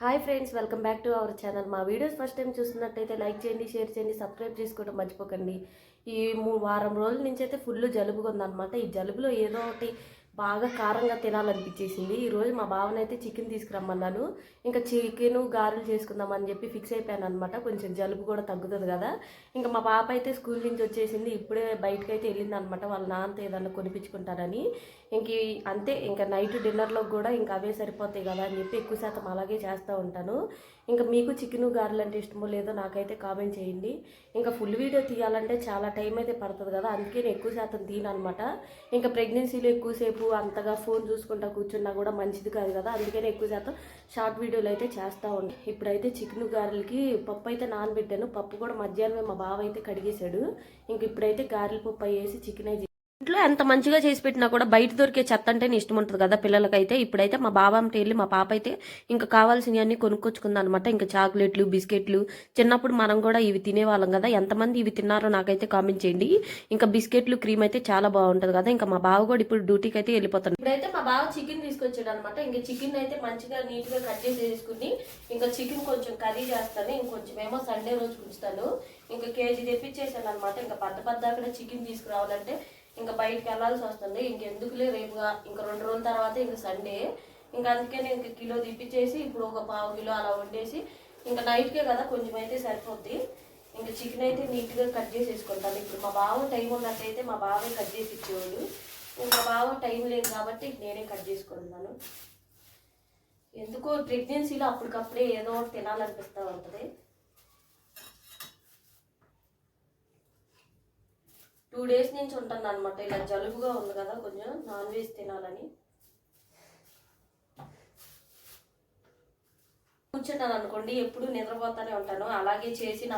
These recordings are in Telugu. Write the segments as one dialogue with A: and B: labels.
A: Hi friends, welcome back to our channel. మా వీడియోస్ ఫస్ట్ టైం చూస్తున్నట్టయితే లైక్ చేయండి, షేర్ చేయండి, సబ్స్క్రైబ్ చేసుకోవడం మర్చిపోకండి. ఈ వారం రోజుల నుంచి అయితే ఫుల్ జలుబుగా ఉందన్నమాట. ఈ జలుబులో ఏదో ఒకటి బాగా కారంగా తినాలనిపించేసింది. ఈరోజు మా బావనైతే చికెన్ తీసుకురమ్మన్నాను. ఇంకా చికెను గారెలు చేసుకుందామని చెప్పి ఫిక్స్ అయిపోయాను అనమాట. కొంచెం జలుబు కూడా తగ్గుతుంది కదా. ఇంకా మా పాప అయితే స్కూల్ నుంచి వచ్చేసింది. ఇప్పుడే బయటకు అయితే వెళ్ళింది అనమాట. వాళ్ళ నాన్నతో ఏదన్నా కొనిపించుకుంటారని. ఇంక అంతే, ఇంకా నైట్ డిన్నర్లో కూడా ఇంకా అవే సరిపోతాయి కదా అని చెప్పి ఎక్కువ శాతం అలాగే చేస్తూ ఉంటాను. ఇంకా మీకు చికెను గారెలు అంటే ఇష్టమో లేదో నాకైతే కామెంట్ చేయండి. ఇంకా ఫుల్ వీడియో తీయాలంటే చాలా టైం అయితే పడుతుంది కదా, అందుకే నేను ఎక్కువ శాతం తీయను అనమాట. ఇంకా ప్రెగ్నెన్సీలో ఎక్కువసేపు అంతగా ఫోన్ చూసుకుంటా కూర్చున్నా కూడా మంచిది కాదు కదా, అందుకనే ఎక్కువ శాతం షార్ట్ వీడియోలు అయితే చేస్తూ ఉంటాను. ఇప్పుడైతే చికెన్ గారెలకి పప్పు అయితే నానబెట్టాను. పప్పు కూడా మధ్యాహ్నమే మా బావ అయితే కడిగేశాడు. ఇంక ఇప్పుడైతే గారెల పప్పు వేసి చికెన్ అయితే ఇంట్లో ఎంత మంచిగా చేసి పెట్టినా కూడా బయట దొరికే చెత్త అంటేనే ఇష్టం ఉంటుంది కదా పిల్లలకైతే. ఇప్పుడైతే మా బాబాంటి వెళ్ళి మా పాప అయితే ఇంకా కావాల్సినవన్నీ కొనుక్కొచ్చుకుంది అనమాట. ఇంకా చాక్లెట్లు, బిస్కెట్లు. చిన్నప్పుడు మనం కూడా ఇవి తినేవాళ్ళం కదా, ఎంతమంది ఇవి తిన్నారో నాకైతే కామెంట్ చేయండి. ఇంకా బిస్కెట్లు, క్రీమ్ అయితే చాలా బాగుంటుంది కదా. ఇంకా మా బావ కూడా ఇప్పుడు డ్యూటీకి అయితే వెళ్ళిపోతాను. ఇప్పుడైతే మా బావ చికెన్ తీసుకొచ్చాడు అనమాట. ఇంకా చికెన్ అయితే మంచిగా నీట్గా కట్ చేసేసుకుని ఇంకా చికెన్ కొంచెం కర్రీ చేస్తాను. ఇంకొంచెం ఏమో సండే రోజు ఉంచుతాను. ఇంకా కేజీ తెప్పించేసాను అనమాట. ఇంకా పెద్ద అక్కడ చికెన్ తీసుకురావాలంటే ఇంకా బయటకు వెళ్ళాల్సి వస్తుంది. ఇంకెందుకులే, రేపుగా ఇంకా 2 రోజుల తర్వాత ఇంకా సండే. ఇంకా అందుకే నేను ఇంక కిలో తిప్పించేసి ఇప్పుడు ఒక పావు కిలో అలా వండేసి ఇంకా నైట్కే కదా కొంచెం అయితే సరిపోద్ది. ఇంకా చికెన్ అయితే నీట్గా కట్ చేసేసుకుంటాను. ఇప్పుడు మా బావ టైం ఉన్నట్టయితే మా బావే కట్ చేసి ఇచ్చేవాడు. ఇంకా బావ టైం లేదు కాబట్టి నేనే కట్ చేసుకుంటున్నాను. ఎందుకో ప్రెగ్నెన్సీలో అప్పటికప్పుడే ఏదో ఒకటి తినాలనిపిస్తూ ఉంటుంది. 2 డేస్ నుంచి ఉంటాను అనమాట. ఇలా జలుబుగా ఉంది కదా, కొంచెం నాన్ వెజ్ తినాలని కూర్చుంటాను అనుకోండి, ఎప్పుడు నిద్రపోతానే ఉంటాను. అలాగే చేసి నా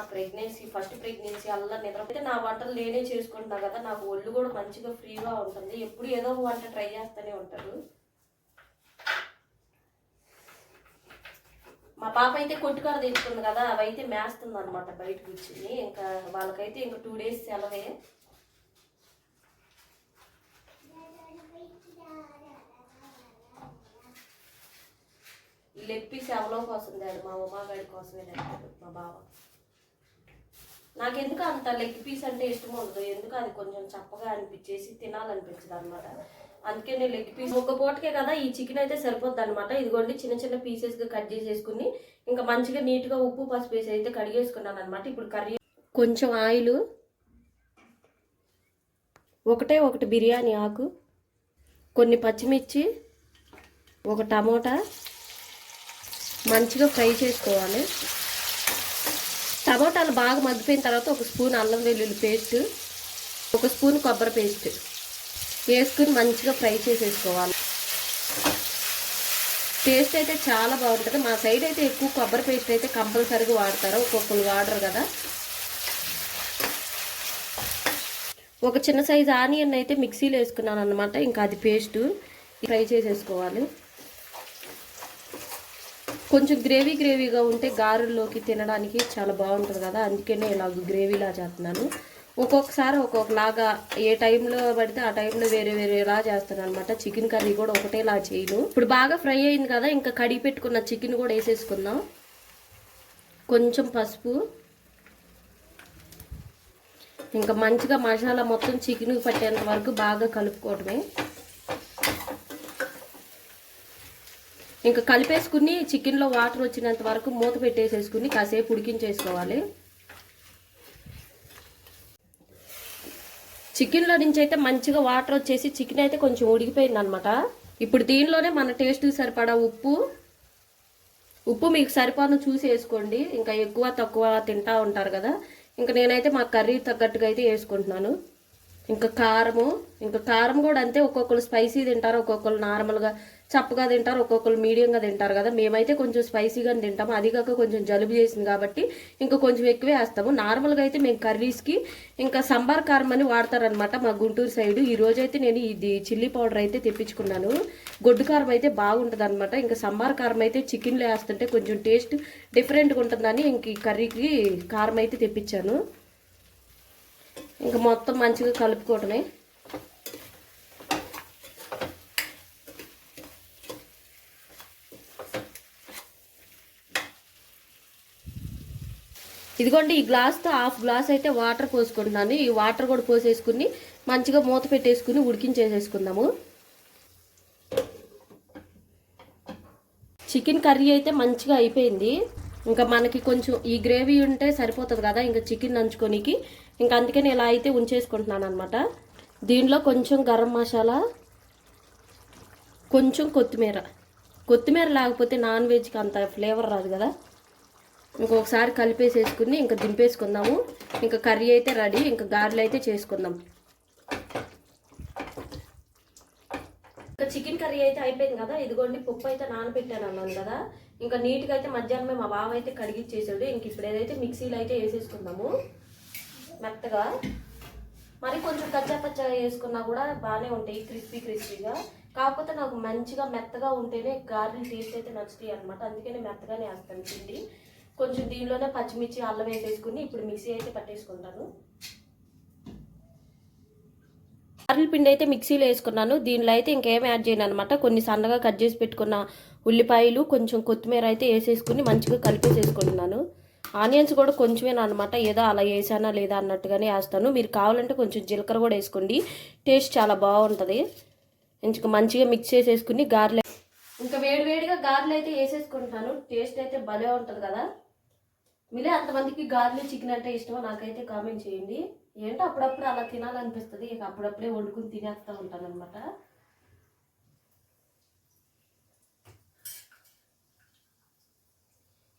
A: ఫస్ట్ ప్రెగ్నెన్సీ అలా నిద్రపోతే నా వంటలు నేనే చేసుకుంటున్నా కదా, నాకు ఒళ్ళు కూడా మంచిగా ఫ్రీగా ఉంటుంది. ఎప్పుడు ఏదో ఒక వంట ట్రై చేస్తూనే ఉంటారు. మా పాప అయితే కొట్టుకార తెచ్చుకుంది కదా, అవైతే మేస్తుంది అనమాట బయట కూర్చుని. ఇంకా వాళ్ళకైతే ఇంకా 2 డేస్ సెలవే. లెగ్ పీస్ ఎవరో కోసం తేడు, మా ఉమాగాడి కోసమే తెస్తాడు మా బావ. నాకెందుకు అంత లెగ్ పీస్ అంటే ఇష్టం ఉండదు. ఎందుకు అది కొంచెం చప్పగా అనిపించేసి తినాలనిపించదు అనమాట. అందుకే నేను లెగ్ పీస్ ఒక పూటకే కదా ఈ చికెన్ అయితే సరిపోద్ది అనమాట. ఇదిగోండి చిన్న చిన్న పీసెస్గా కట్ చేసేసుకుని ఇంకా మంచిగా నీట్గా ఉప్పు పసుపు వేసి అయితే కడిగేసుకున్నాను అనమాట. ఇప్పుడు కర్రీ కొంచెం ఆయిల్, ఒకటి బిర్యానీ ఆకు, కొన్ని పచ్చిమిర్చి, ఒక టమోటా మంచిగా ఫ్రై చేసుకోవాలి. టమోటాలు బాగా మగ్గిపోయిన తర్వాత 1 స్పూన్ అల్లం వెల్లుల్లి పేస్ట్, 1 స్పూన్ కొబ్బరి పేస్ట్ వేసుకుని మంచిగా ఫ్రై చేసేసుకోవాలి. టేస్ట్ అయితే చాలా బాగుంటుంది. మా సైడ్ అయితే ఎక్కువ కొబ్బరి పేస్ట్ అయితే కంపల్సరీగా వాడతారు, ఒక్కొక్కరు వాడరు కదా. ఒక చిన్న సైజు ఆనియన్ అయితే మిక్సీలో వేసుకున్నాను అనమాట. ఇంకా అది పేస్ట్ ఫ్రై చేసేసుకోవాలి. కొంచెం గ్రేవీగా ఉంటే గారెల్లోకి తినడానికి చాలా బాగుంటుంది కదా, అందుకనే ఇలా గ్రేవీలా చేస్తున్నాను. ఒక్కొక్కసారి ఒక్కొక్కలాగా, ఏ టైంలో పడితే ఆ టైంలో వేరేలా చేస్తాను అనమాట. చికెన్ కర్రీ కూడా ఒకటేలా చేయను. ఇప్పుడు బాగా ఫ్రై అయింది కదా, ఇంకా కడిగి పెట్టుకున్న చికెన్ కూడా వేసేసుకుందాం. కొంచెం పసుపు, ఇంకా మంచిగా మసాలా మొత్తం చికెన్కి పట్టేంత వరకు బాగా కలుపుకోవడమే. ఇంకా కలిపేసుకుని చికెన్లో వాటర్ వచ్చినంత వరకు మూత పెట్టేసేసుకుని కాసేపు ఉడికించేసుకోవాలి. చికెన్లో నుంచి అయితే మంచిగా వాటర్ వచ్చేసి చికెన్ అయితే కొంచెం ఉడికిపోయింది అనమాట. ఇప్పుడు దీనిలోనే మన టేస్ట్కి సరిపడా ఉప్పు మీకు సరిపడా చూసి వేసుకోండి. ఇంకా ఎక్కువ తక్కువ తింటా ఉంటారు కదా, ఇంకా నేనైతే మా కర్రీ తగ్గట్టుగా అయితే వేసుకుంటున్నాను. ఇంకా కారం కూడా అంతే. ఒక్కొక్కరు స్పైసీ తింటారు, ఒక్కొక్కరు నార్మల్గా చప్పగా తింటారు, ఒక్కొక్కరు మీడియంగా తింటారు కదా. మేమైతే కొంచెం స్పైసీగానే తింటాము. అది కాక కొంచెం జలుబు చేసింది కాబట్టి ఇంకా కొంచెం ఎక్కువే వేస్తాము. నార్మల్గా అయితే మేము కర్రీస్కి ఇంకా సంబార్ కారం అని వాడతారనమాట మా గుంటూరు సైడ్. ఈ రోజు అయితే నేను ఇది చిల్లీ పౌడర్ అయితే తెప్పించుకున్నాను. గొడ్డు కారం అయితే బాగుంటుంది అనమాట. ఇంకా సంబార్ కారం అయితే చికెన్లో వేస్తుంటే కొంచెం టేస్ట్ డిఫరెంట్గా ఉంటుందని ఇంక ఈ కర్రీకి కారం అయితే తెప్పించాను. ఇంకా మొత్తం మంచిగా కలుపుకోవటమే. ఇదిగోండి ఈ గ్లాస్తో హాఫ్ గ్లాస్ అయితే వాటర్ పోసుకుంటున్నాను. ఈ వాటర్ కూడా పోసేసుకుని మంచిగా మూత పెట్టేసుకుని ఉడికించేసేసుకుందాము. చికెన్ కర్రీ అయితే మంచిగా అయిపోయింది. ఇంకా మనకి కొంచెం ఈ గ్రేవీ ఉంటే సరిపోతుంది కదా ఇంకా చికెన్ నంచుకోనికి. ఇంకా అందుకని ఇలా అయితే ఉంచేసుకుంటున్నాను అనమాట. దీనిలో కొంచెం గరం మసాలా, కొంచెం కొత్తిమీర లేకపోతే నాన్ వెజ్కి అంత ఫ్లేవర్ రాదు కదా. ఇంకొకసారి కలిపేసేసుకుని ఇంకా దింపేసుకుందాము. ఇంకా కర్రీ అయితే రెడీ. ఇంకా గారెలు అయితే చేసుకుందాం. ఇంకా చికెన్ కర్రీ అయితే అయిపోయింది కదా. ఇదిగోండి పప్పు అయితే నానబెట్టాను అన్నాను కదా. ఇంకా నీట్గా అయితే మధ్యాహ్నమే మా బావ అయితే కడిగిచ్చేసాడు. ఇంక ఇప్పుడు ఏదైతే మిక్సీలో అయితే వేసేసుకుందాము మెత్తగా. మరి కొంచెం కచ్చాపచ్చగా వేసుకున్నా కూడా బాగానే ఉంటాయి, క్రిస్పీగా. కాకపోతే నాకు మంచిగా మెత్తగా ఉంటేనే గారెలు టేస్ట్ అయితే నచ్చుతాయి అనమాట. అందుకని మెత్తగానే వేస్తాను పిండి. కొంచెం దీనిలోనే పచ్చిమిర్చి, అల్లం వేసేసుకుని ఇప్పుడు మిక్సీ అయితే పట్టేసుకుంటాను. గారెల పిండి అయితే మిక్సీలో వేసుకున్నాను. దీనిలో అయితే ఇంకేం యాడ్ చేయను అనమాట. కొన్ని సన్నగా కట్ చేసి పెట్టుకున్న ఉల్లిపాయలు, కొంచెం కొత్తిమీర అయితే వేసేసుకుని మంచిగా కలిపేసేసుకుంటున్నాను. ఆనియన్స్ కూడా కొంచెమేనా అనమాట, ఏదో అలా వేసానా లేదా అన్నట్టుగానే వేస్తాను. మీరు కావాలంటే కొంచెం జీలకర్ర కూడా వేసుకోండి, టేస్ట్ చాలా బాగుంటుంది. ఇంకా మంచిగా మిక్స్ చేసేసుకుని గారెలు ఇంకా వేడివేడిగా గారెలు అయితే వేసేసుకుంటాను. టేస్ట్ అయితే భలే ఉంటుంది కదా. మీరే అంతమందికి గారెలు చికెన్ అంటే ఇష్టమో నాకైతే కామెంట్ చేయండి. ఏంటో అప్పుడప్పుడు అలా తినాలనిపిస్తుంది. ఇక అప్పుడప్పుడే వండుకుని తినేస్తూ ఉంటాను అనమాట.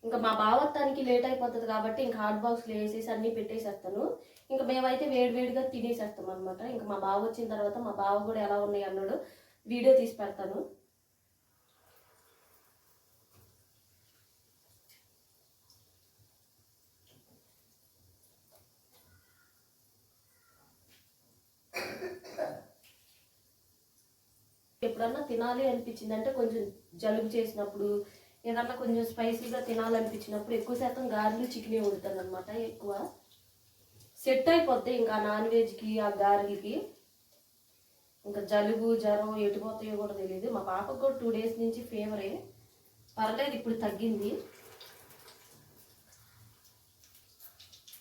A: ఇంకా మా బావత్తానికి లేట్ అయిపోతుంది కాబట్టి ఇంకా హాట్ బాక్స్లో వేసేసి అన్నీ పెట్టేసేస్తాను. ఇంకా మేమైతే వేడివేడిగా తినేసేస్తాం అనమాట. ఇంకా మా బావ వచ్చిన తర్వాత మా బావ కూడా ఎలా ఉన్నాయి అన్నాడు వీడియో తీసి పెడతాను. ఎప్పుడన్నా తినాలి అనిపించింది అంటే కొంచెం జలుబు చేసినప్పుడు, ఏదన్నా కొంచెం స్పైసీగా తినాలనిపించినప్పుడు ఎక్కువ శాతం గారెలు చికెనే వండుతాను అనమాట. ఎక్కువ సెట్ అయిపోద్ది ఇంకా నాన్ వెజ్కి ఆ గారెలకి. ఇంకా జలుబు జ్వరం ఎటుపోతాయో కూడా తెలియదు. మా పాపకు కూడా 2 days నుంచి ఫీవరే, పర్లేదు ఇప్పుడు తగ్గింది.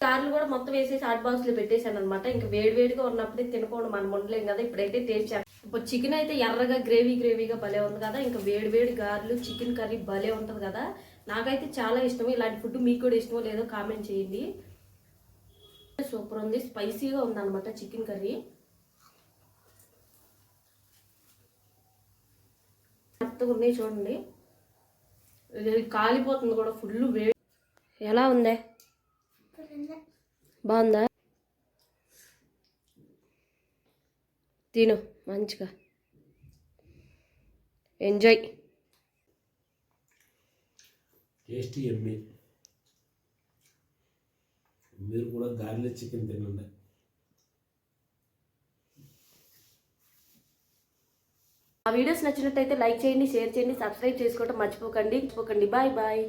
A: గారెలు కూడా మొత్తం వేసేసి హాట్ బాక్స్లో పెట్టేశాను అనమాట. ఇంకా వేడివేడిగా ఉన్నప్పుడే తినకుండా మనం ఉండలేం కదా. ఇప్పుడైతే టేస్ట్ ఇప్పుడు చికెన్ అయితే ఎర్రగా గ్రేవీగా భలే ఉంది కదా. ఇంకా వేడివేడి గారెలు చికెన్ కర్రీ భలే ఉంటుంది కదా. నాకైతే చాలా ఇష్టం. ఇలాంటి ఫుడ్ మీకు కూడా ఇష్టమో లేదో కామెంట్ చేయండి. సూపర్ ఉంది, స్పైసీగా ఉంది అనమాట చికెన్ కర్రీ. మెత్తగా ఉన్నాయి చూడండి, కాలిపోతుంది కూడా ఫుల్ వేడి. ఎలా ఉందే, బాగుందా? తిను మంచిగా ఎంజాయ్.
B: టేస్టీ ఎమ్మి. మీరు కూడా గార్లిక్ చికెన్ తినండి.
A: ఆ వీడియోస్ నచ్చినట్టయితే లైక్ చేయండి, షేర్ చేయండి, సబ్స్క్రైబ్ చేసుకోవడం మర్చిపోకండి. Bye bye.